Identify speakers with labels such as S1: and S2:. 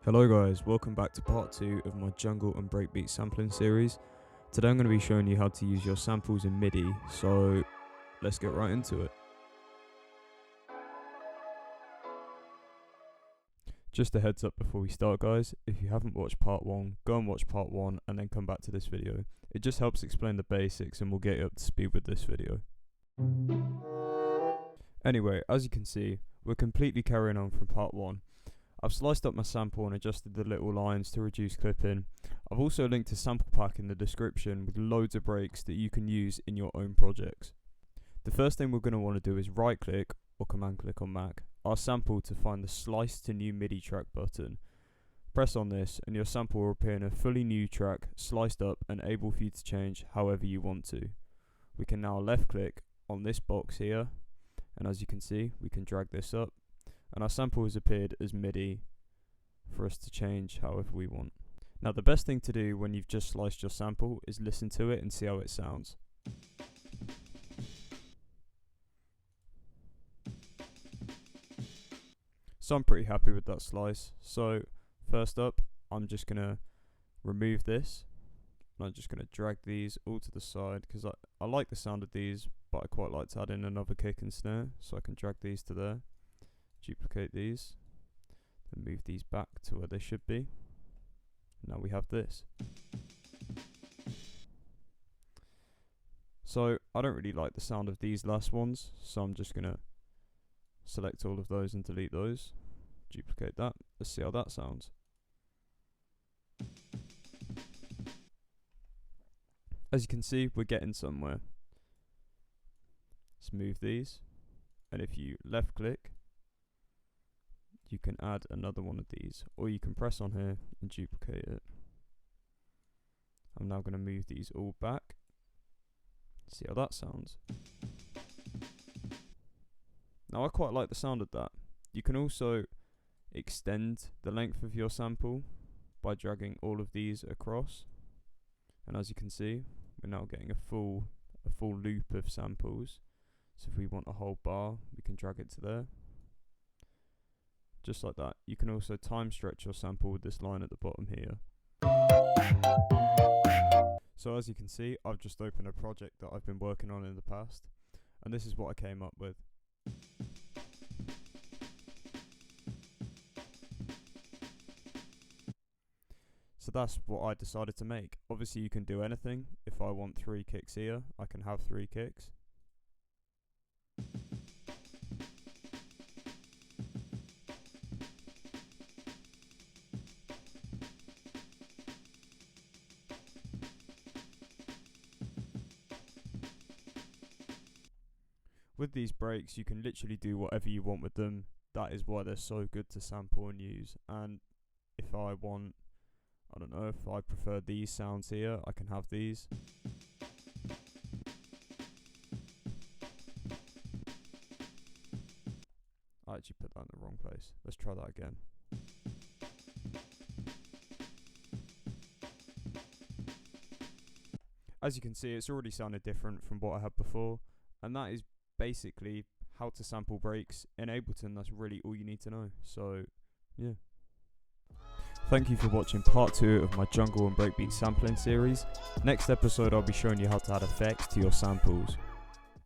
S1: Hello guys, welcome back to part 2 of my jungle and breakbeat sampling series. Today I'm going to be showing you how to use your samples in MIDI, so let's get right into it. Just a heads up before we start guys, if you haven't watched part 1, go and watch part 1 and then come back to this video. It just helps explain the basics and will get you up to speed with this video. Anyway, as you can see, we're completely carrying on from part 1. I've sliced up my sample and adjusted the little lines to reduce clipping. I've also linked a sample pack in the description with loads of breaks that you can use in your own projects. The first thing we're going to want to do is right click or command click on Mac our sample to find the slice to new MIDI track button. Press on this and your sample will appear in a fully new track, sliced up and able for you to change however you want to. We can now left click on this box here, and as you can see we can drag this up and our sample has appeared as MIDI for us to change however we want. Now the best thing to do when you've just sliced your sample is listen to it and see how it sounds. So I'm pretty happy with that slice. So first up, I'm just going to remove this. And I'm just going to drag these all to the side because I like the sound of these, but I quite like to add in another kick and snare. So I can drag these to there. Duplicate these and move these back to where they should be. Now we have this. So I don't really like the sound of these last ones, so I'm just gonna select all of those and delete those. Duplicate that. Let's see how that sounds. As you can see, we're getting somewhere. Let's move these, and if you left click, you can add another one of these, or you can press on here and duplicate it. I'm now going to move these all back. See how that sounds. Now I quite like the sound of that. You can also extend the length of your sample by dragging all of these across, and as you can see, we're now getting a full loop of samples. So if we want a whole bar, we can drag it to there. Just like that. You can also time stretch your sample with this line at the bottom here. So as you can see, I've just opened a project that I've been working on in the past, and this is what I came up with. So that's what I decided to make. Obviously you can do anything. If I want 3 kicks here, I can have 3 kicks. With these breaks, you can literally do whatever you want with them. That is why they're so good to sample and use. And if I want, I don't know, if I prefer these sounds here, I can have these. I actually put that in the wrong place. Let's try that again. As you can see, it's already sounded different from what I had before, and that is basically how to sample breaks in Ableton. That's really all you need to know. So yeah, thank you for watching part 2 of my jungle and breakbeat sampling series. Next episode I'll be showing you how to add effects to your samples.